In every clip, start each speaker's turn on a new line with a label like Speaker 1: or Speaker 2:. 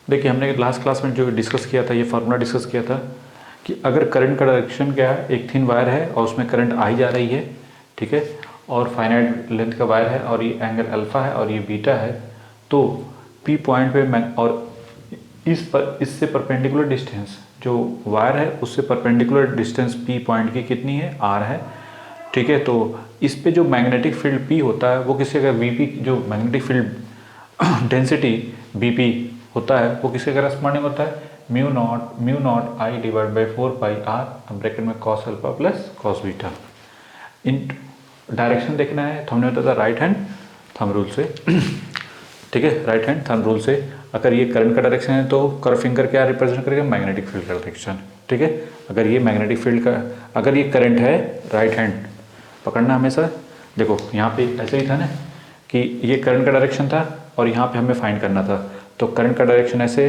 Speaker 1: देखिए हमने last class में जो डिस्कस किया था, ये फार्मूला डिस्कस किया था कि अगर करंट का डायरेक्शन क्या है, एक थिन वायर है और उसमें करंट आई जा रही है, ठीक है, और फाइनाइट लेंथ का वायर है और ये एंगल अल्फा है और ये बीटा है, तो पी पॉइंट पे और इससे परपेंडिकुलर डिस्टेंस जो वायर है उससे परपेंडिकुलर डिस्टेंस पी पॉइंट की कितनी है, आर है, ठीक है। तो इस पे जो मैग्नेटिक फील्ड पी होता है वो किसी का वीपी, जो मैग्नेटिक फील्ड डेंसिटी बीपी होता है वो किसके करस्पॉन्डिंग होता है, mu not I divide by 4 pi R bracket में cos alpha plus cos beta. इन डायरेक्शन देखना है तो हमने बताया था राइट हैंड थंब रूल से, ठीक है, राइट हैंड थंब रूल से। अगर ये करंट का डायरेक्शन है तो कर्व फिंगर क्या रिप्रेजेंट करेगा, मैग्नेटिक फील्ड का डायरेक्शन, ठीक है। अगर ये मैग्नेटिक फील्ड का, अगर ये करंट है, राइट हैंड पकड़ना हमेशा। देखो यहाँ पे ऐसे ही था ना कि ये करंट का डायरेक्शन था और यहाँ पे हमें फाइंड करना था, तो करंट का डायरेक्शन ऐसे,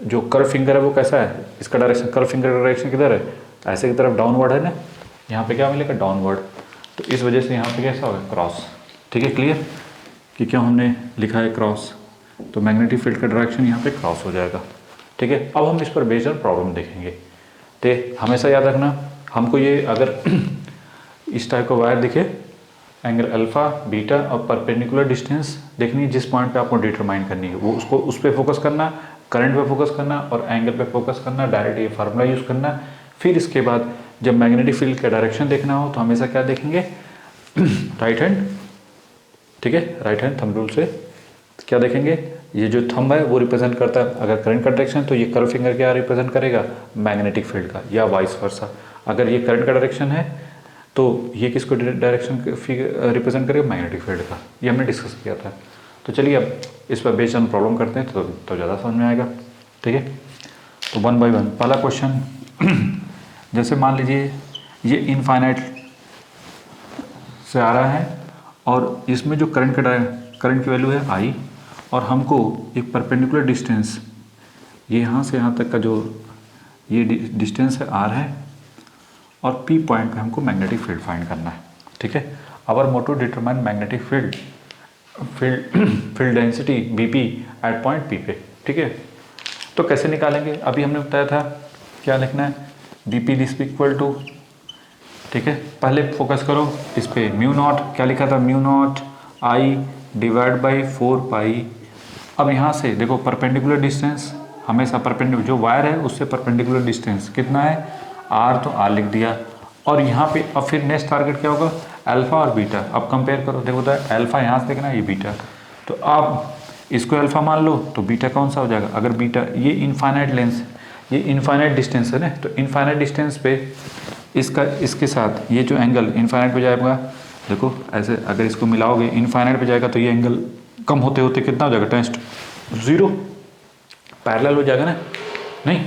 Speaker 1: जो कर्व फिंगर है वो कैसा है, इसका डायरेक्शन, कर्व फिंगर का डायरेक्शन किधर है, ऐसे की तरफ डाउनवर्ड है ना, यहाँ पे क्या मिलेगा, डाउनवर्ड। तो इस वजह से यहाँ पे कैसा होगा, क्रॉस, ठीक है, क्लियर कि क्यों हमने लिखा है क्रॉस, तो मैग्नेटिक फील्ड का डायरेक्शन यहाँ पे क्रॉस हो जाएगा, ठीक है। अब हम इस पर बेस्ड ऑन प्रॉब्लम देखेंगे, तो हमेशा याद रखना हमको ये अगर इस टाइप का वायर दिखे, एंगल अल्फा बीटा और परपेंडिकुलर डिस्टेंस देखनी है, जिस पॉइंट पे आपको डिटरमाइन करनी है वो उसको उस पर फोकस करना, करंट पे फोकस करना और एंगल पे फोकस करना, डायरेक्ट ये फार्मूला यूज़ करना। फिर इसके बाद जब मैग्नेटिक फील्ड का डायरेक्शन देखना हो तो हमेशा क्या देखेंगे, राइट हैंड, ठीक है, राइट हैंड थंब रूल से क्या देखेंगे, ये जो थंब है वो रिप्रेजेंट करता है अगर करंट का डायरेक्शन, तो ये कर्व फिंगर क्या रिप्रेजेंट करेगा, मैग्नेटिक फील्ड का, या वाइस वर्सा। अगर ये करंट का डायरेक्शन है तो ये किसको डायरेक्शन रिप्रेजेंट करेगा, मैग्नेटिक फील्ड का। ये हमने डिस्कस किया था। तो चलिए अब इस पर बेस्ड ऑन प्रॉब्लम करते हैं तो ज़्यादा समझ में आएगा, ठीक है। तो 1 बाय 1 पहला क्वेश्चन, जैसे मान लीजिए ये इनफाइनाइट से आ रहा है और इसमें जो करंट की वैल्यू है आई, और हमको एक परपेंडिकुलर डिस्टेंस ये यहाँ से यहाँ तक का जो ये डिस्टेंस है आर है, और पी पॉइंट पे हमको मैग्नेटिक फील्ड फाइंड करना है, ठीक है। Our motto determine magnetic field density BP at point P पे, ठीक है। तो कैसे निकालेंगे, अभी हमने बताया था क्या लिखना है, बीपी दिस इक्वल टू, ठीक है, पहले फोकस करो इस पे, म्यू नॉट, क्या लिखा था, mu not I divide by 4 पाई। अब यहाँ से देखो परपेंडिकुलर डिस्टेंस, हमेशा परपेंडिकुलर जो वायर है उससे परपेंडिकुलर डिस्टेंस कितना है, आर, तो आर लिख दिया। और यहाँ पे अब फिर नेक्स्ट टारगेट क्या होगा, अल्फा और बीटा। अब कंपेयर करो, देखो तो अल्फा यहाँ से देखना है, ये बीटा, तो आप इसको अल्फा मान लो तो बीटा कौन सा हो जाएगा, अगर बीटा ये इनफाइनाइट लेंस, ये इनफाइनाइट डिस्टेंस है ना, तो इनफाइनाइट डिस्टेंस पे इसका इसके साथ ये जो एंगल इनफाइनाइट पे जाएगा, देखो ऐसे अगर इसको मिलाओगे इनफाइनाइट पे जाएगा तो ये एंगल कम होते होते कितना हो जाएगा, टेंस टू 0, पैरेलल हो जाएगा ना, नहीं,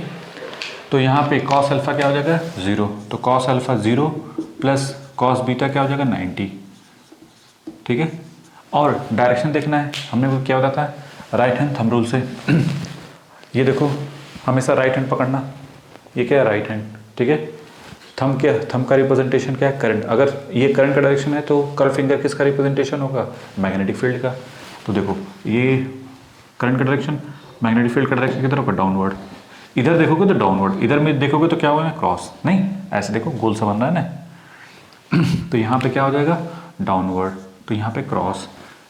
Speaker 1: तो यहाँ पे कॉस अल्फा क्या हो जाएगा 0, तो cos alpha 0 plus cos beta क्या हो जाएगा 90, ठीक है। और डायरेक्शन देखना है, हमने को क्या बताया था, राइट हैंड थंब रूल से ये देखो हमेशा राइट हैंड पकड़ना, ये क्या है राइट हैंड, ठीक है। थंब क्या, थंब का रिप्रेजेंटेशन क्या है, करंट, अगर ये करंट का डायरेक्शन है तो कर्व फिंगर किसका रिप्रेजेंटेशन होगा, मैग्नेटिक फील्ड का। तो देखो ये करंट का डायरेक्शन, मैग्नेटिक फील्ड का डायरेक्शन किधर होगा, डाउनवर्ड। इधर देखोगे तो डाउनवर्ड, इधर में देखोगे तो क्या होगा, क्रॉस, नहीं ऐसे देखो गोल सा बन रहा है ना, तो यहाँ पे क्या हो जाएगा, डाउनवर्ड, तो यहाँ पे क्रॉस,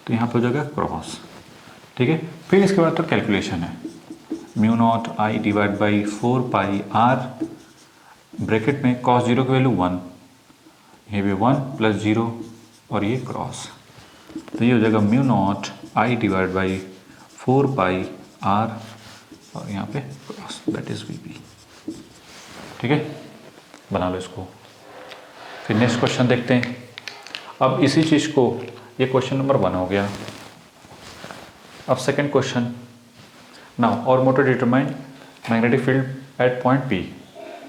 Speaker 1: तो यहाँ पे हो जाएगा क्रॉस, ठीक है। फिर इसके बाद तो कैलकुलेशन है, mu not I divide by 4 pi R bracket में कॉस 0 की वैल्यू 1, ये भी 1 प्लस 0 और ये क्रॉस, तो ये हो जाएगा mu not I divide by 4 pi R और यहाँ पे क्रॉस, दैट इज वीपी, ठीक है, बना लो इसको। फिर नेक्स्ट क्वेश्चन देखते हैं। अब इसी चीज़ को, ये क्वेश्चन नंबर 1 हो गया। अब सेकंड क्वेश्चन, नाउ और motor determine magnetic field at point P,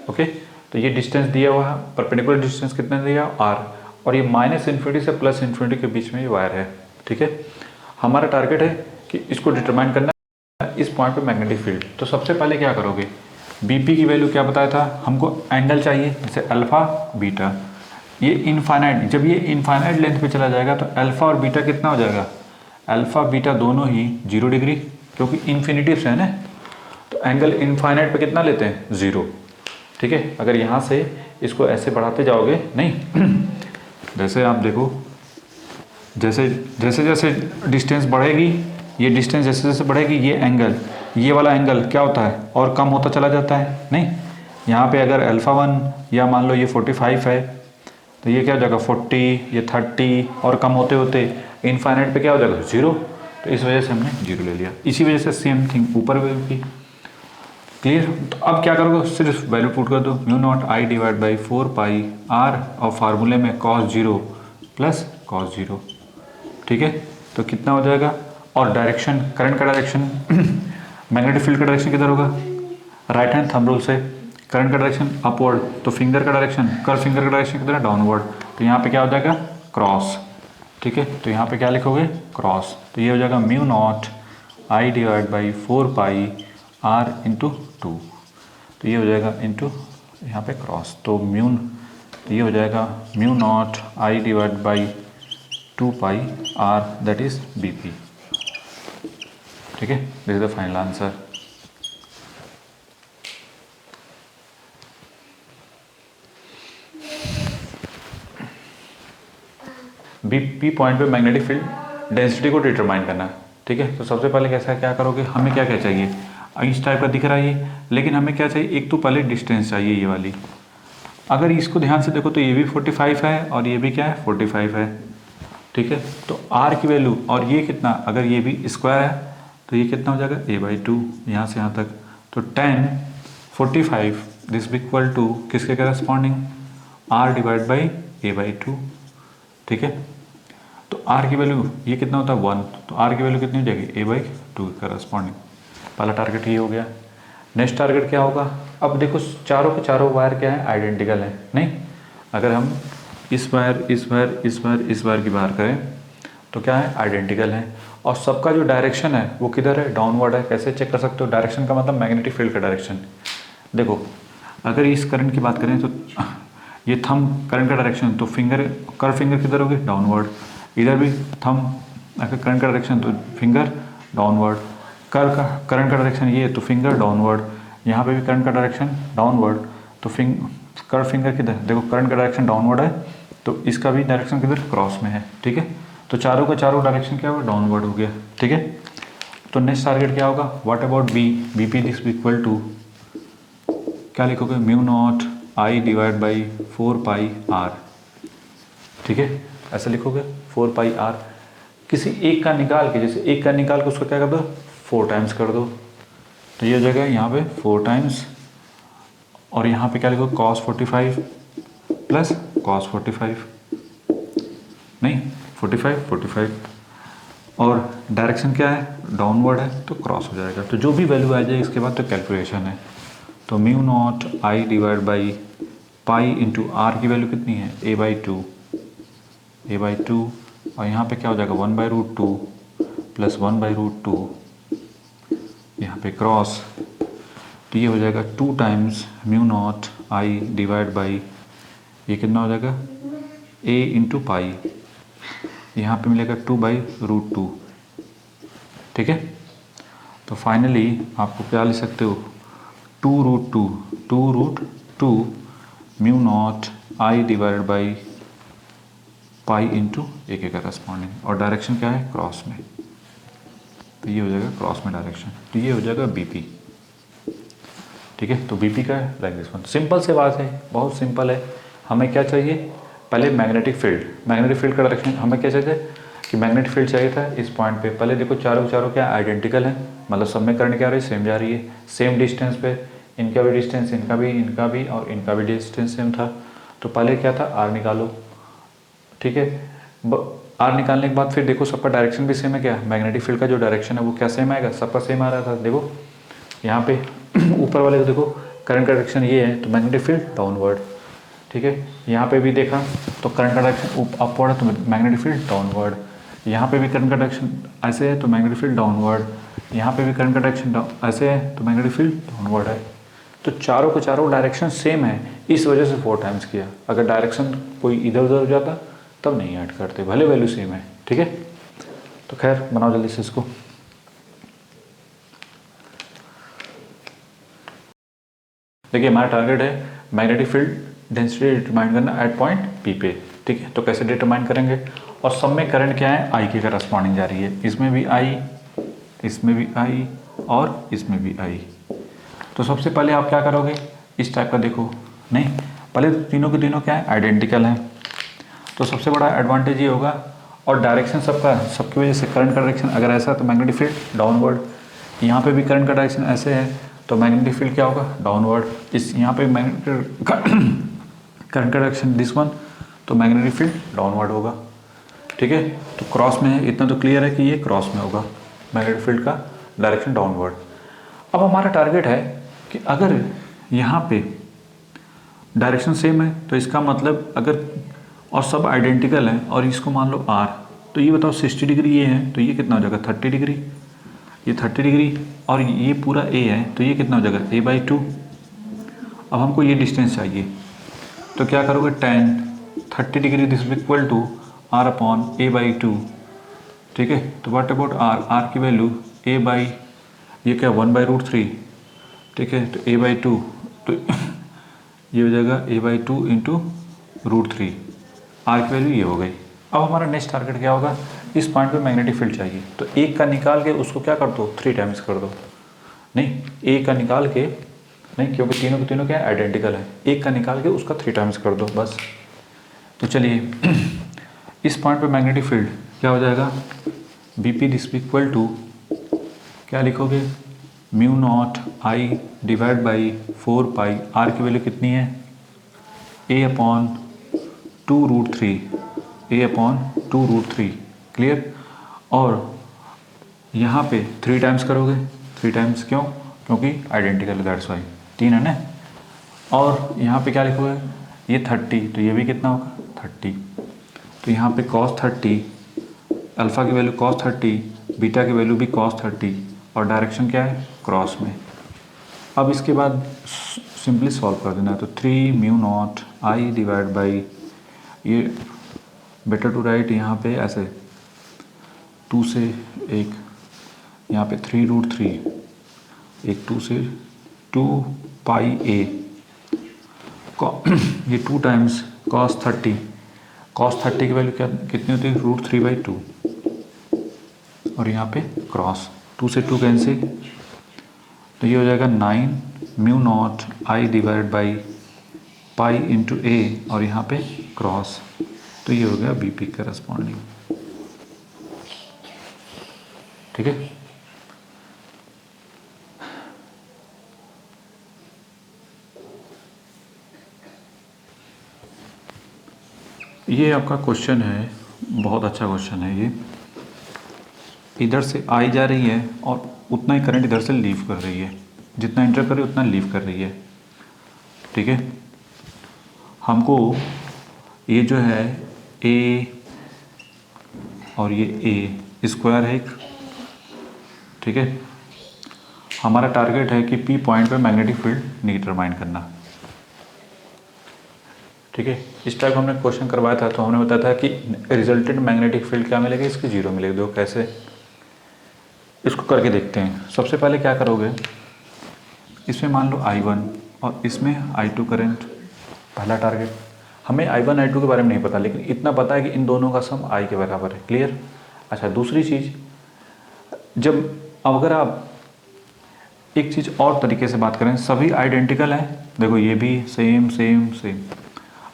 Speaker 1: okay. तो ये डिस्टेंस दिया हुआ है, परपेंडिकुलर डिस्टेंस कितना दिया, आर, और ये माइनस इन्फिनिटी से प्लस इन्फिनिटी के बीच में ये वायर है, ठीक है। हमारा टारगेट है कि इसको डिटरमाइन करना इस पॉइंट पे मैग्नेटिक फील्ड। तो सबसे पहले क्या करोगे, बीपी की वैल्यू क्या बताया था हमको, एंगल चाहिए, जैसे अल्फा बीटा, ये इनफाइनाइट, जब ये इनफाइनाइट लेंथ पे चला जाएगा तो अल्फा और बीटा कितना हो जाएगा, अल्फा बीटा दोनों ही 0 डिग्री, क्योंकि इन्फिनिटी से है ना, तो एंगल इनफाइनाइट पे कितना लेते हैं, 0। ठीक है, अगर यहाँ से इसको ऐसे बढ़ाते जाओगे, नहीं जैसे आप देखो, जैसे जैसे जैसे डिस्टेंस बढ़ेगी, ये डिस्टेंस जैसे जैसे बढ़ेगी, ये एंगल, ये वाला एंगल क्या होता है, और कम होता चला जाता है। नहीं, यहाँ पे अगर α1 या मान लो ये 45 है, तो ये क्या हो जाएगा 40, ये 30, और कम होते होते इनफाइनाइट पे क्या हो जाएगा 0। तो इस वजह से हमने 0 ले लिया। इसी वजह से सेम थिंग ऊपर भी। क्लियर। तो अब क्या करोगे, सिर्फ वैल्यू पुट कर दो, μ0 I डिवाइड बाई 4πr, और फार्मूले में cos 0 प्लस cos 0। ठीक है, तो कितना हो जाएगा। और डायरेक्शन, करंट का डायरेक्शन मैग्नेटिक फील्ड का डायरेक्शन किधर होगा, राइट हैंड थंब रूल से। करंट का डायरेक्शन अपवर्ड, तो फिंगर का डायरेक्शन, कर फिंगर का डायरेक्शन किधर है, डाउनवर्ड। तो यहाँ पे क्या हो जाएगा, क्रॉस। ठीक है, तो यहाँ पे क्या लिखोगे, क्रॉस। तो ये हो जाएगा μ0 I divide by 4πr into 2। तो ये हो जाएगा इंटू यहाँ पे क्रॉस, तो ये हो जाएगा μ0 I divide by 2πr, that is BP। ठीक है, this is the final answer. BP point पे मैग्नेटिक फील्ड डेंसिटी को डिटरमाइन करना है। ठीक है, तो सबसे पहले कैसा क्या करोगे, हमें क्या क्या चाहिए, इस टाइप का दिख रहा है ये, लेकिन हमें क्या चाहिए, एक तो पहले डिस्टेंस चाहिए ये वाली। अगर इसको ध्यान से देखो तो ये भी 45 है और ये भी क्या है 45 है। ठीक है, तो R की वैल्यू, और ये कितना, अगर ये भी स्क्वायर है तो ये कितना हो जाएगा a/2 यहाँ से यहाँ तक। तो 10 45 दिस इक्वल टू किसके corresponding, R divide by a/2। ठीक है, तो R की वैल्यू ये कितना होता है 1, तो R की वैल्यू कितनी हो जाएगी a/2 के करस्पॉन्डिंग। पहला टारगेट ये हो गया। नेक्स्ट टारगेट क्या होगा, अब देखो चारों के चारों वायर क्या है, आइडेंटिकल है। नहीं, अगर हम इस वायर इस वायर इस वायर इस वायर की बाहर करें तो क्या है, आइडेंटिकल है, और सबका जो डायरेक्शन है वो किधर है, डाउनवर्ड है। कैसे चेक कर सकते हो, डायरेक्शन का मतलब मैग्नेटिक फील्ड का डायरेक्शन। देखो अगर इस करंट की बात करें तो ये थंब करंट का डायरेक्शन, तो फिंगर, कर फिंगर किधर होगी, डाउनवर्ड। इधर भी थंब अगर करंट का डायरेक्शन तो फिंगर डाउनवर्ड। कर का करंट का डायरेक्शन ये, तो फिंगर डाउनवर्ड। यहाँ पे भी करंट का डायरेक्शन डाउनवर्ड, तो कर फिंगर किधर, देखो करंट का डायरेक्शन डाउनवर्ड है, तो इसका भी डायरेक्शन किधर, क्रॉस में है। ठीक है, तो चारों का चारों डायरेक्शन क्या होगा, डाउनवर्ड हो गया। ठीक है, तो नेक्स्ट टारगेट क्या होगा, what about B, BP this equal to क्या लिखोगे, μ0 I डिवाइड बाई 4πr। ठीक है, ऐसे लिखोगे 4πr। किसी एक का निकाल के, जैसे एक का निकाल के उसको क्या कर दो, 4 टाइम्स कर दो, तो ये हो जाएगा यहाँ पे 4 टाइम्स, और यहाँ पे क्या लिखो, cos 45 प्लस cos 45, नहीं 45, और डायरेक्शन क्या है, डाउनवर्ड है, तो क्रॉस हो जाएगा। तो जो भी वैल्यू आ जाए इसके बाद तो कैलकुलेशन है। तो μ0 I divide by pi into R की वैल्यू कितनी है, a/2, और यहाँ पे क्या हो जाएगा 1/√2 प्लस 1/√2, यहाँ पे क्रॉस, तो ये हो जाएगा 2 टाइम्स μ0 I डिवाइड बाई, ये कितना हो जाएगा a इंटू पाई, यहाँ पे मिलेगा 2/√2। ठीक है, तो फाइनली आपको क्या ले सकते हो, 2√2 μ0 I divide by pi into A के करस्पॉन्डिंग, और डायरेक्शन क्या है, क्रॉस में, तो ये हो जाएगा क्रॉस में डायरेक्शन, तो ये हो जाएगा BP। ठीक है, तो BP का लाइक दिस वन। सिंपल से बात है, बहुत सिंपल है। हमें क्या चाहिए, पहले मैग्नेटिक फील्ड का डायरेक्शन हमें क्या चाहिए कि मैग्नेटिक फील्ड चाहिए था इस पॉइंट पे। पहले देखो चारों चारों क्या आइडेंटिकल है, मतलब सब में करंट क्या आ रही है, सेम जा रही है, सेम डिस्टेंस पे, इनका भी डिस्टेंस, इनका भी और इनका भी डिस्टेंस सेम था। तो पहले क्या था, R निकालो। ठीक है, R निकालने के बाद फिर देखो सबका डायरेक्शन भी सेम है, क्या मैग्नेटिक फील्ड का जो डायरेक्शन है वो क्या सेम आएगा, सबका सेम आ रहा था। देखो यहाँ पे ऊपर वाले को देखो करंट का डायरेक्शन ये है, तो मैग्नेटिक फील्ड डाउनवर्ड। ठीक है, यहाँ पे भी देखा तो करंट का डायरेक्शन अपवर्ड है, तो मैग्नेटिक फील्ड डाउनवर्ड। यहाँ पे भी करंट का डायरेक्शन ऐसे है, तो मैग्नेटिक फील्ड डाउनवर्ड। यहाँ पे भी करंट का डायरेक्शन ऐसे है, तो मैग्नेटिक फील्ड डाउनवर्ड है। तो चारों के चारों डायरेक्शन सेम है, इस वजह से 4 टाइम्स किया। अगर डायरेक्शन कोई इधर उधर हो जाता तब नहीं ऐड करते, भले वैल्यू सेम है। ठीक है, तो खैर बनाओ जल्दी से इसको। देखिए हमारा टारगेट है मैग्नेटिक फील्ड डेंसिटी डिटरमाइन करना एट पॉइंट पी पे, ठीक है। तो कैसे डिटरमाइन करेंगे, और सब में करंट क्या है, आई के करस्पॉन्डिंग जा रही है, इसमें भी आई, इसमें भी आई और इसमें भी आई। तो सबसे पहले आप क्या करोगे, इस टाइप का देखो, नहीं पहले तो तीनों के तीनों क्या है, आइडेंटिकल हैं। तो सबसे बड़ा एडवांटेज ये होगा, और डायरेक्शन सबकी वजह से करंट का डायरेक्शन अगर ऐसा है तो मैग्नेटिक फील्ड डाउनवर्ड, यहाँ पे भी करंट का डायरेक्शन ऐसे है तो मैग्नेटिक फील्ड क्या होगा, डाउनवर्ड। इस यहाँ पे मैग्नेटिक करंट का डायरेक्शन दिस वन, तो मैग्नेटिक फील्ड डाउनवर्ड होगा, ठीक है। तो क्रॉस में है, इतना तो क्लियर है कि ये क्रॉस में होगा, मैग्नेटिक फील्ड का डायरेक्शन डाउनवर्ड। अब हमारा टारगेट है कि अगर यहाँ पे डायरेक्शन सेम है तो इसका मतलब अगर, और सब आइडेंटिकल हैं और इसको मान लो आर, तो ये बताओ 60 डिग्री ये है तो ये कितना हो जाएगा 30 डिग्री, ये 30 डिग्री, और ये पूरा ए है तो ये कितना हो जाएगा a/2। अब हमको ये डिस्टेंस चाहिए, तो क्या करोगे, tan 30 degree this equal to r upon a/2, ठीक है। तो व्हाट अबाउट r की वैल्यू ये क्या 1/√3, ठीक है। तो a/2 तो ये हो जाएगा a/2 इंटू √3, r की वैल्यू ये हो गई। अब हमारा नेक्स्ट टारगेट क्या होगा, इस पॉइंट पे मैग्नेटिक फील्ड चाहिए, तो एक का निकाल के उसको क्या कर दो 3 टाइम्स कर दो, नहीं एक का निकाल के, नहीं क्योंकि तीनों के तीनों क्या है आइडेंटिकल है, एक का निकाल के उसका 3 टाइम्स कर दो बस। तो चलिए इस पॉइंट पे मैग्नेटिक फील्ड क्या हो जाएगा, BP दिस इक्वल टू क्या लिखोगे, μ0 I divide by 4 pi, r की वैल्यू कितनी है a/2√3, a/2√3, क्लियर। और यहाँ पे 3 टाइम्स करोगे, 3 टाइम्स क्यों, क्योंकि आइडेंटिकल दैट्स वाई, 3 है ना। और यहाँ पे क्या लिखोगे, ये 30 तो ये भी कितना होगा 30, तो यहाँ पे cos 30, अल्फ़ा की वैल्यू cos 30, बीटा की वैल्यू भी cos 30, और डायरेक्शन क्या है क्रॉस में। अब इसके बाद सिंपली सॉल्व कर देना है, तो 3μ0 I डिवाइड बाई, ये बेटर टू राइट यहाँ पे ऐसे 2 से एक, यहाँ पे 3√3, एक 2 से 2 पाई a, ये 2 टाइम्स cos 30, cos 30 की वैल्यू क्या कितनी होती है √3/2, और यहाँ पे क्रॉस 2 से 2 कैंसिल, तो ये हो जाएगा 9μ0 I divide by pi into a, और यहाँ पे क्रॉस, तो ये हो गया BP करस्पॉन्डिंग, ठीक है। ये आपका क्वेश्चन है, बहुत अच्छा क्वेश्चन है ये। इधर से आई जा रही है और उतना ही करंट इधर से लीव कर रही है, जितना इंटर कर रही है उतना लीव कर रही है, ठीक है। हमको ये जो है ए और ये ए स्क्वायर है एक, ठीक है। हमारा टारगेट है कि पी पॉइंट पे मैग्नेटिक फील्ड डिटरमाइन करना, ठीक है। इस टाइप हमने क्वेश्चन करवाया था, तो हमने बताया था कि रिजल्टेंट मैग्नेटिक फील्ड क्या मिलेगा, इसकी 0 मिलेगी। दो कैसे, इसको करके देखते हैं। सबसे पहले क्या करोगे, इसमें मान लो I1 और इसमें I2 करंट, पहला टारगेट। हमें I1 I2 के बारे में नहीं पता, लेकिन इतना पता है कि इन दोनों का सम I के बराबर है, क्लियर। अच्छा, दूसरी चीज़, जब अगर आप एक चीज़ और तरीके से बात करें, सभी आइडेंटिकल हैं, देखो ये भी सेम सेम सेम,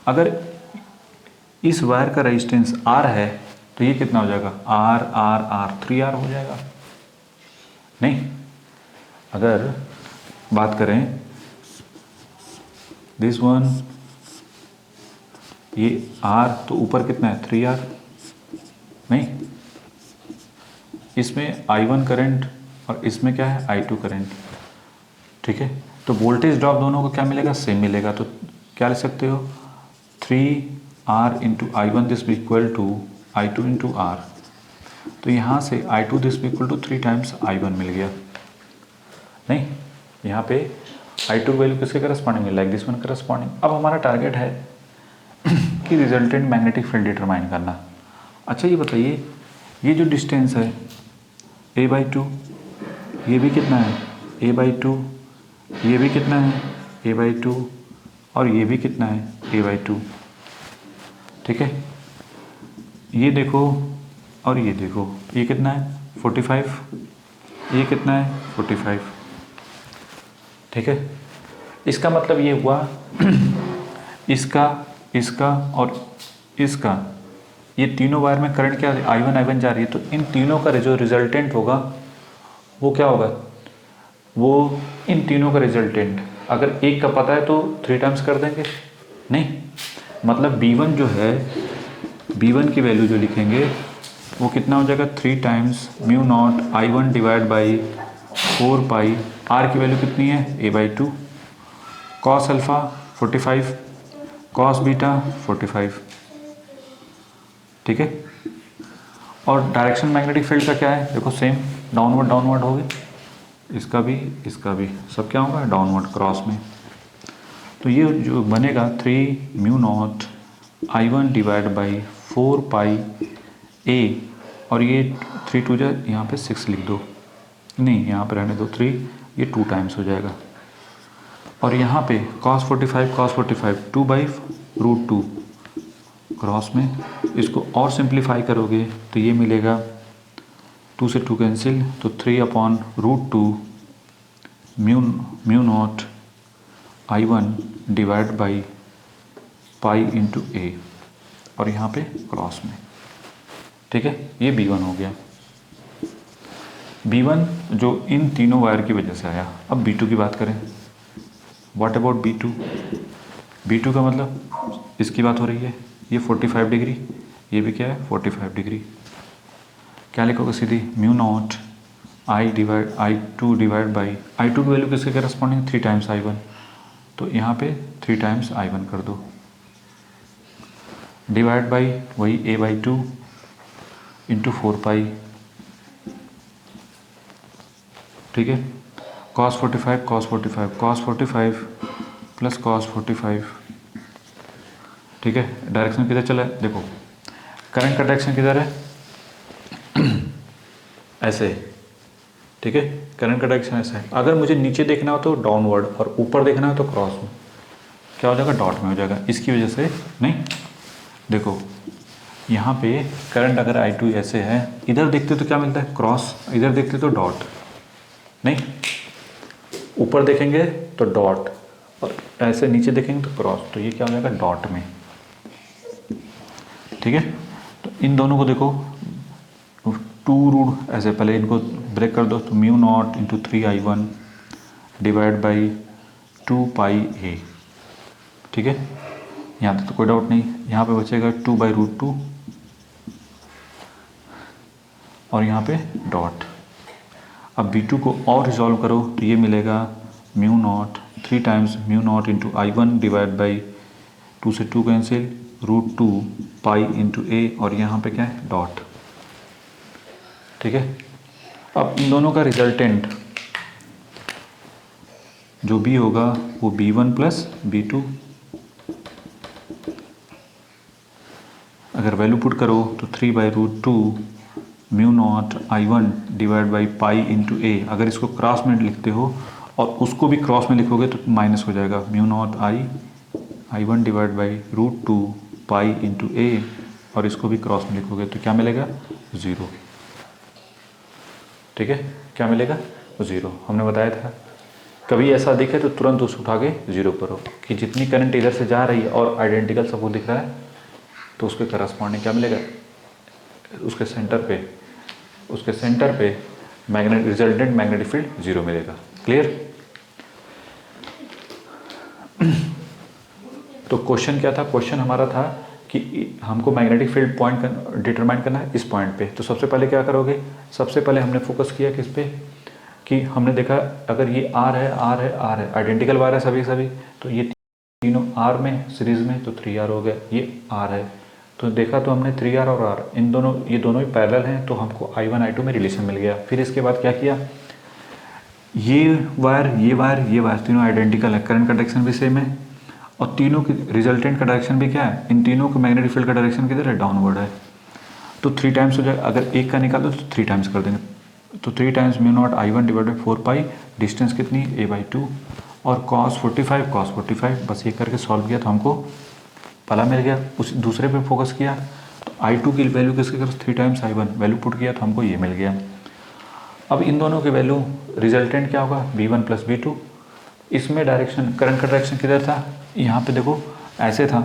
Speaker 1: अगर इस वायर का रेजिस्टेंस R है तो ये कितना हो जाएगा, R R R 3R हो जाएगा। नहीं, अगर बात करें दिस वन, ये R तो ऊपर कितना है 3R, नहीं, इसमें I1 करंट और इसमें क्या है I2 करंट, ठीक है। तो वोल्टेज ड्रॉप दोनों को क्या मिलेगा, सेम मिलेगा। तो क्या लिख सकते हो, 3R into I1 this equal to I2 into R। तो यहाँ से I2 this equal to 3 times I1 मिल गया। नहीं, यहाँ पे I2 वैल्यू किसके करस्पॉन्डिंग है, लाइक दिस वन करस्पॉन्डिंग। अब हमारा टारगेट है कि रिजल्टेंट मैग्नेटिक फील्ड डिटरमाइन करना। अच्छा ये बताइए, ये जो डिस्टेंस है a/2, ये भी कितना है a/2, ये भी कितना है a/2 और ये भी कितना है a/2, ठीक है। ये देखो और ये देखो, ये कितना है 45, ये कितना है 45, ठीक है। इसका मतलब ये हुआ इसका, इसका और इसका, ये तीनों वायर में करंट क्या I1 जा रही है, तो इन तीनों का जो रिजल्टेंट होगा वो क्या होगा, वो इन तीनों का रिजल्टेंट, अगर एक का पता है तो 3 टाइम्स कर देंगे, नहीं मतलब B1 जो है, B1 की वैल्यू जो लिखेंगे वो कितना हो जाएगा 3 times mu naught I1 divide by 4 pi, R की वैल्यू कितनी है a/2, cos alpha 45, cos beta 45, ठीक है। और डायरेक्शन मैग्नेटिक फील्ड का क्या है, देखो सेम डाउनवर्ड डाउनवर्ड होगी, इसका भी सब क्या होगा डाउनवर्ड क्रॉस में। तो ये जो बनेगा 3 mu naught I1 divide by 4 pi a, और ये 3 2 यहाँ पे 6 लिख दो, नहीं यहाँ पे रहने दो 3, ये 2 टाइम्स हो जाएगा। और यहाँ पे cos 45 2/√2 क्रॉस में, इसको और सिंप्लीफाई करोगे तो ये मिलेगा 2 से 2 कैंसिल, तो 3/√2 mu naught I1 divide by pi into a, और यहाँ पे क्रॉस में, ठीक है। ये B1 हो गया, B1 जो इन तीनों वायर की वजह से आया। अब B2 की बात करें, व्हाट अबाउट B2, B2 का मतलब इसकी बात हो रही है, ये 45 डिग्री, ये भी क्या है 45 डिग्री, क्या लिखोगे सीधी mu not I2 divide by, I2 की वैल्यू किसके करस्पॉन्डिंग 3 टाइम्स I1, तो यहाँ पे 3 टाइम्स I1 कर दो, डिवाइड बाई वही a/2 इंटू 4 पाई, ठीक है। cos 45 प्लस cos 45, ठीक है। डायरेक्शन किधर चला है, देखो करंट का डायरेक्शन किधर है ऐसे, ठीक है। करंट का डायरेक्शन ऐसा है, अगर मुझे नीचे देखना हो तो डाउनवर्ड और ऊपर देखना हो तो क्रॉस में, क्या हो जाएगा डॉट में हो जाएगा, इसकी वजह से नहीं। देखो यहाँ पे करंट अगर I2 ऐसे है, इधर देखते तो क्या मिलता है क्रॉस, इधर देखते तो डॉट, नहीं ऊपर देखेंगे तो डॉट और ऐसे नीचे देखेंगे तो क्रॉस, तो ये क्या हो जाएगा डॉट में, ठीक है। तो इन दोनों को देखो 2 ऐसे, पहले इनको ब्रेक कर दो, तो mu naught into 3I1 divide by 2 pi a, ठीक है। यहाँ तक तो कोई डाउट नहीं, यहाँ पे बचेगा 2/√2 और यहाँ पे डॉट। अब B2 को और रिजॉल्व करो तो ये मिलेगा mu naught 3 times mu naught into I1 divide by 2 से 2 कैंसिल √2 पाई इंटू a, और यहाँ पे क्या है डॉट, ठीक है। अब इन दोनों का रिजल्टेंट जो भी होगा वो B1 प्लस B2, अगर वैल्यू पुट करो तो 3/√2 mu naught I1 divide by pi into a, अगर इसको क्रॉस में लिखते हो और उसको भी क्रॉस में लिखोगे तो माइनस हो जाएगा, mu not I1 divide by √2 pi into a, और इसको भी क्रॉस में लिखोगे तो क्या मिलेगा 0, ठीक है। क्या मिलेगा 0, हमने बताया था कभी ऐसा दिखे तो तुरंत उस उठा के 0 करो, कि जितनी करंट इधर से जा रही है और आइडेंटिकल सबको दिख रहा है तो उसके करस्पॉन्डिंग क्या मिलेगा, उसके सेंटर पे मैग्नेट रिजल्टेंट मैग्नेटिक फील्ड 0 मिलेगा। क्लियर। तो क्वेश्चन क्या था, क्वेश्चन हमारा था कि हमको मैग्नेटिक फील्ड पॉइंट डिटरमाइन करना है इस पॉइंट पे। तो सबसे पहले क्या करोगे, सबसे पहले हमने फोकस किया किस पे, कि हमने देखा अगर ये R है आइडेंटिकल वायर है सभी, तो ये तीनों R में सीरीज में, तो 3R हो गया, ये R है तो देखा तो हमने 3R और R इन दोनों, ये दोनों ही पैरेलल हैं, तो हमको I1 I2 में रिलेशन मिल गया। फिर इसके बाद क्या किया, ये वायर तीनों आइडेंटिकल है, करंट का डायरेक्शन भी सेम है और तीनों की रिजल्टेंट का डायरेक्शन भी क्या है, इन तीनों के मैग्नेटिक फील्ड का डायरेक्शन किधर है, डाउनवर्ड है, तो 3 टाइम्स हो जाएगा। अगर एक का निकाल दो तो 3 टाइम्स कर देंगे, तो 3 times mu naught I1 divide by 4 pi, distance कितनी a/2, और cos 45 बस ये करके सॉल्व किया तो हमको पला मिल गया। उस दूसरे पे फोकस किया तो I2 की वैल्यू किसके कर 3 टाइम्स I1 वैल्यू पुट किया तो हमको ये मिल गया। अब इन दोनों की वैल्यू रिजल्टेंट क्या होगा V1 प्लस V2। इसमें डायरेक्शन करंट का डायरेक्शन किधर था, यहाँ पे देखो ऐसे था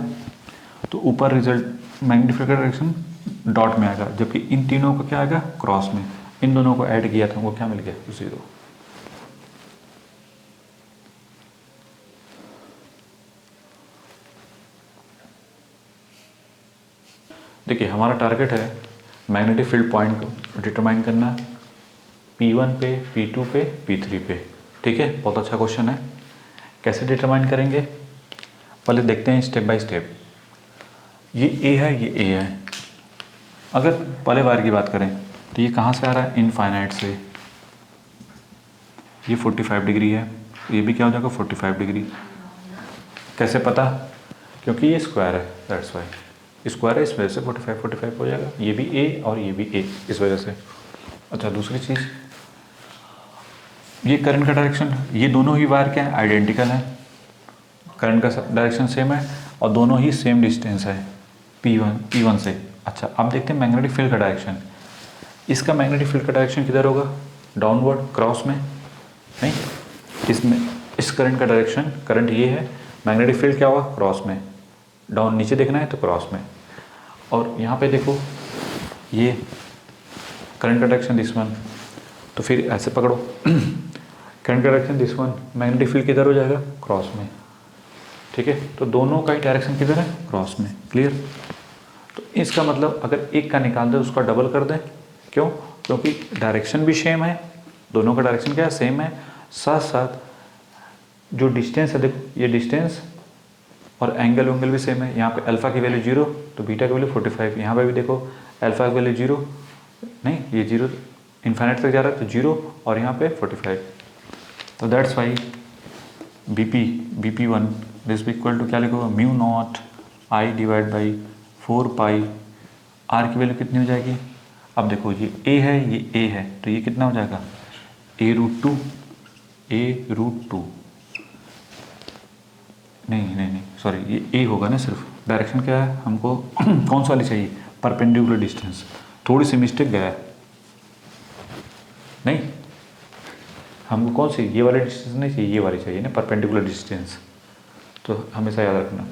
Speaker 1: तो ऊपर रिजल्ट मैग्नीफाइड डायरेक्शन डॉट में आएगा, जबकि इन तीनों का क्या आएगा क्रॉस में। इन दोनों को ऐड किया था हमको क्या मिल गया 0। देखिए हमारा टारगेट है मैग्नेटिक फील्ड पॉइंट को डिटरमाइन करना P1 पे, P2 पे, P3 पे। ठीक है, बहुत अच्छा क्वेश्चन है। कैसे डिटरमाइन करेंगे पहले देखते हैं स्टेप बाय स्टेप। ये A है, ये A है। अगर पहले बार की बात करें तो ये कहाँ से आ रहा है इनफाइनाइट से, ये 45 डिग्री है, ये भी क्या हो जाएगा 45 डिग्री। कैसे पता, क्योंकि ये स्क्वायर है दैट्स वाई स्क्वायर है, इस वजह से 45 हो जाएगा। ये भी A और ये भी A इस वजह से। अच्छा दूसरी चीज़, ये करंट का डायरेक्शन, ये दोनों ही वायर क्या है आइडेंटिकल है, करंट का डायरेक्शन सेम है और दोनों ही सेम डिस्टेंस है P1 से। अच्छा अब देखते हैं मैग्नेटिक फील्ड का डायरेक्शन। इसका मैग्नेटिक फील्ड का डायरेक्शन किधर होगा, डाउनवर्ड क्रॉस में। नहीं, इसमें इस करंट का डायरेक्शन, करंट ये है, मैग्नेटिक फील्ड क्या होगा क्रॉस में, डाउन नीचे देखना है तो क्रॉस में। और यहाँ पे देखो ये करंट का डायरेक्शन दिस वन, तो फिर ऐसे पकड़ो करंट का direction this one, magnetic field किधर हो जाएगा क्रॉस में। ठीक है, तो दोनों का ही डायरेक्शन किधर है क्रॉस में। क्लियर, तो इसका मतलब अगर एक का निकाल दें उसका डबल कर दें। क्यों, क्योंकि डायरेक्शन भी सेम है, दोनों का डायरेक्शन क्या है सेम है, साथ साथ जो डिस्टेंस है देखो ये डिस्टेंस और एंगल भी सेम है। यहाँ पे अल्फा की वैल्यू 0 तो बीटा की वैल्यू 45। यहाँ पे भी देखो अल्फा की वैल्यू 0, नहीं ये 0 इन्फाइनाइट तक जा रहा है तो 0 और यहाँ पे 45। तो that's why BP1 this equal to क्या लिखोगे mu not I divide by 4 pi R की वैल्यू कितनी हो जाएगी। अब देखो ये A है, ये A है, तो ये कितना हो जाएगा A√2 नहीं सॉरी ये A होगा ना, सिर्फ डायरेक्शन क्या है हमको कौन सा वाली चाहिए परपेंडिकुलर डिस्टेंस। थोड़ी सी मिस्टेक गया है, नहीं हमको कौन सी ये वाली डिस्टेंस नहीं चाहिए, ये वाली चाहिए ना परपेंडिकुलर डिस्टेंस, तो हमेशा याद रखना।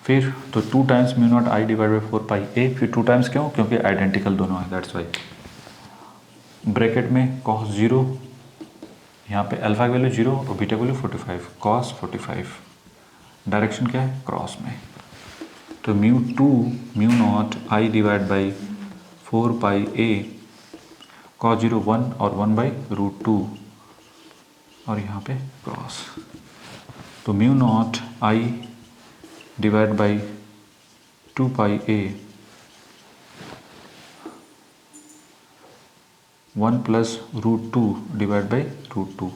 Speaker 1: फिर तो 2 times mu not I divide by 4 pi A, फिर 2 टाइम्स क्यों, क्योंकि आइडेंटिकल दोनों है दैट्स वाई। ब्रैकेट में cos 0, यहाँ पे अल्फा की वैल्यू 0 और बीटा की वैल्यू 45, cos 45, डायरेक्शन क्या है क्रॉस में। तो mu not I divide by 4 pi A cos 0 1 और 1/√2 और यहाँ पे क्रॉस। तो mu not I divide by 2 pi A 1 plus √2 divide by √2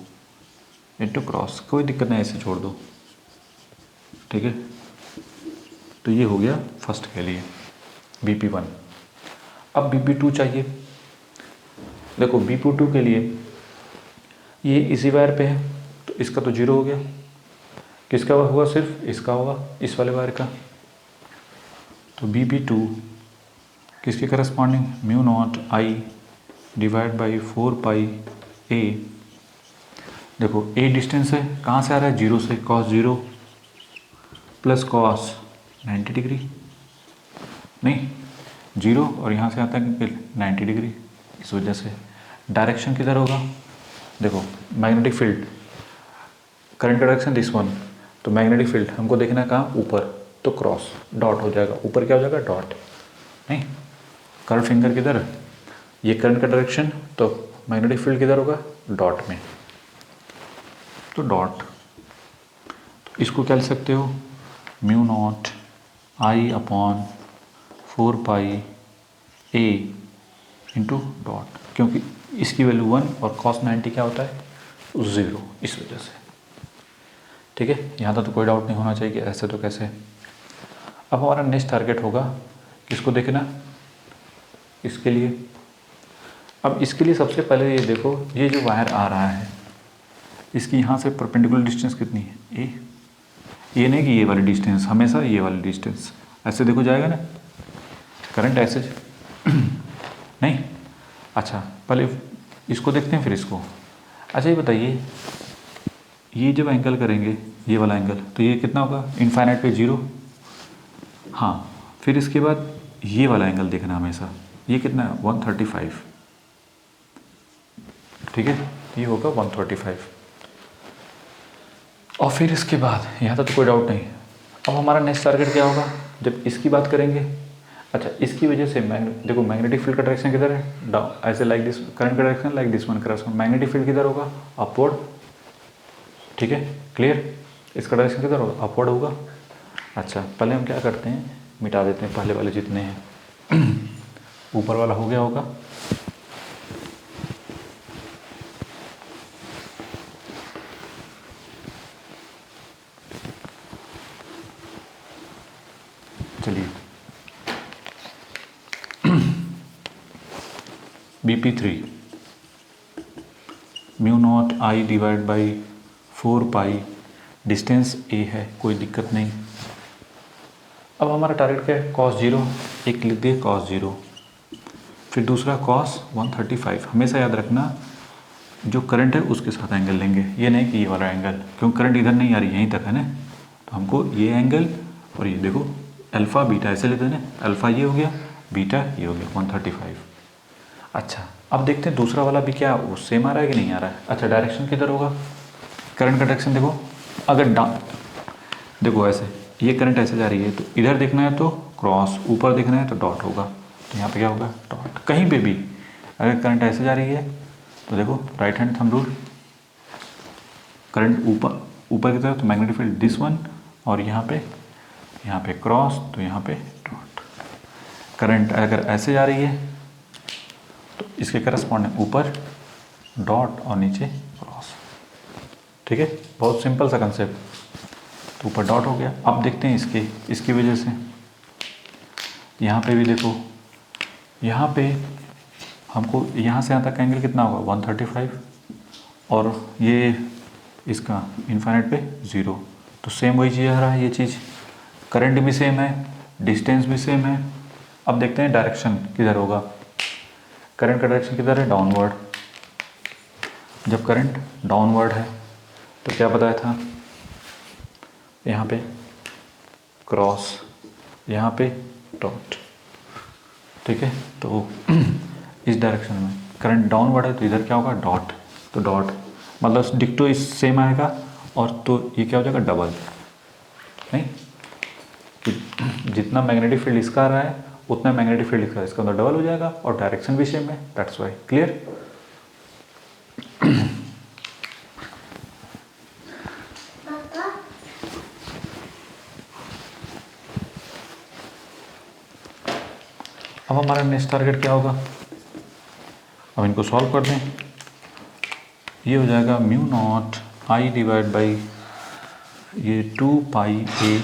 Speaker 1: into cross. कोई दिक्कत नहीं, ऐसे छोड़ दो। ठीक है, तो ये हो गया फर्स्ट के लिए BP1। अब BP2 चाहिए। देखो BP2 के लिए ये इसी वायर पे है तो इसका तो 0 हो गया, किसका होगा सिर्फ इसका होगा, इस वाले वायर का। तो BP2 किसके corresponding mu not I divide by 4 pi A। देखो A डिस्टेंस है, कहाँ से आ रहा है 0 से, cos 0 प्लस cos 90 डिग्री, नहीं 0 और यहाँ से आता है 90 डिग्री, इस वजह से डायरेक्शन किधर होगा। देखो मैग्नेटिक फील्ड करंट का डायरेक्शन दिस वन, तो मैग्नेटिक फील्ड हमको देखना है कहाँ ऊपर, तो क्रॉस डॉट हो जाएगा, ऊपर क्या हो जाएगा डॉट, नहीं कर्व फिंगर किधर, ये करंट का डायरेक्शन तो मैग्नेटिक फील्ड किधर होगा डॉट में, तो डॉट। तो इसको क्या लिख सकते हो mu not I upon 4 pi A into dot, क्योंकि इसकी वैल्यू 1 और cos 90 क्या होता है 0, इस वजह से। ठीक है, यहाँ तक तो कोई डाउट नहीं होना चाहिए कि ऐसे तो कैसे। अब हमारा नेक्स्ट टारगेट होगा किसको देखना, इसके लिए। अब इसके लिए सबसे पहले ये देखो, ये जो वायर आ रहा है इसकी यहाँ से परपेंडिकुलर डिस्टेंस कितनी है, ये नहीं कि ये वाली डिस्टेंस, हमेशा ये वाली डिस्टेंस। ऐसे देखो जाएगा ना करंट ऐसे नहीं। अच्छा पहले इसको देखते हैं फिर इसको। अच्छा ये बताइए, ये जब एंगल करेंगे ये वाला एंगल, तो ये कितना होगा, इनफाइनाइट पे 0। हाँ फिर इसके बाद ये वाला एंगल देखना हमेशा, ये कितना है 135, ठीक है, ये होगा 135। और फिर इसके बाद यहाँ तक तो कोई डाउट नहीं। अब हमारा नेक्स्ट टारगेट क्या होगा जब इसकी बात करेंगे। अच्छा इसकी वजह से देखो मैग्नेटिक फील्ड का डायरेक्शन किधर है, डाउन, ऐसे लाइक दिस, करंट का direction like this one cross, magnetic field किधर होगा, अपवर्ड, ठीक है क्लियर। इसका डायरेक्शन किधर होगा, अपवर्ड होगा। अच्छा पहले हम क्या करते हैं, मिटा देते हैं पहले वाले जितने हैं ऊपर वाला हो गया होगा। चलिए BP3 mu not I divide by 4 pi, distance A है, कोई दिक्कत नहीं। अब हमारा टारगेट क्या है, cos 0, एक लिख दिए cos 0, फिर दूसरा cos 135। हमेशा याद रखना जो करंट है उसके साथ एंगल लेंगे, ये नहीं कि ये वाला एंगल, क्योंकि करंट इधर नहीं आ रही यहीं तक है ना, तो हमको ये एंगल और ये देखो अल्फ़ा बीटा ऐसे लेते हैं ना, अल्फ़ा ये हो गया, बीटा ये हो गया 135। अच्छा अब देखते हैं दूसरा वाला भी क्या वो सेम आ रहा है कि नहीं आ रहा है। अच्छा डायरेक्शन किधर होगा, करंट का डायरेक्शन देखो, अगर देखो ऐसे ये करंट ऐसे जा रही है तो इधर देखना है तो क्रॉस, ऊपर देखना है तो डॉट होगा, तो यहाँ पे क्या होगा डॉट। कहीं पे भी अगर करंट ऐसे जा रही है तो देखो right hand thumb rule, current ऊपर की तरफ तो मैग्नेटिक फील्ड दिस वन, और यहाँ पे क्रॉस तो यहाँ पे डॉट। करंट अगर ऐसे जा रही है तो इसके करस्पॉन्डिंग ऊपर डॉट और नीचे क्रॉस, ठीक है, बहुत सिंपल सा कंसेप्ट। तो ऊपर डॉट हो गया। अब देखते हैं इसकी वजह से यहाँ पे भी देखो, यहाँ पे हमको यहाँ से यहाँ तक का एंगल कितना होगा 135, और ये इसका इनफाइनाइट पे 0, तो सेम वही चीज़ आ रहा है, ये चीज़ करंट भी सेम है, डिस्टेंस भी सेम है। अब देखते हैं डायरेक्शन किधर होगा, करंट का डायरेक्शन किधर है, डाउनवर्ड। जब करंट डाउनवर्ड है तो क्या बताया था, यहाँ पे क्रॉस, यहाँ पे डॉट, ठीक है। तो इस डायरेक्शन में करंट डाउनवर्ड है तो इधर क्या होगा डॉट, तो डॉट मतलब डिक्टो इस सेम आएगा, और तो ये क्या हो जाएगा डबल, नहीं कि जितना मैग्नेटिक फील्ड इसका आ रहा है उतना मैग्नेटिक फील्ड इसका, इसका अंदर डबल हो जाएगा, और डायरेक्शन भी सेम है, दैट्स वाई। क्लियर। अब हमारा नेक्स्ट टारगेट क्या होगा, अब इनको सॉल्व कर दें। ये हो जाएगा mu not I divide by ये 2 पाई ए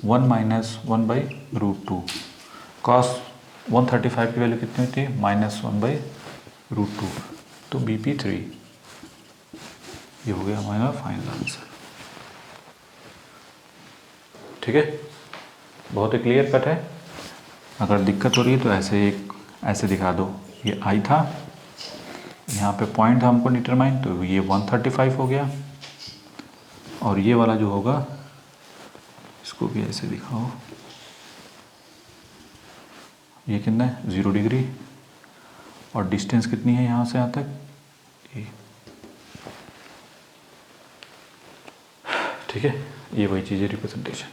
Speaker 1: 1 माइनस 1 बाई √2, कॉस 135 की वैल्यू कितनी होती है -1 बाई √2, तो BP3 ये हो गया हमारा फाइनल आंसर। ठीक है, बहुत ही क्लियर कट है। अगर दिक्कत हो रही है तो ऐसे दिखा दो, ये आई था, यहाँ पे पॉइंट था हमको डिटरमाइन, तो ये 135 हो गया, और ये वाला जो होगा इसको भी ऐसे दिखाओ, ये कितना है 0 डिग्री, और डिस्टेंस कितनी है यहाँ से यहाँ तक, ठीक है। ये वही चीज़ है रिप्रेजेंटेशन।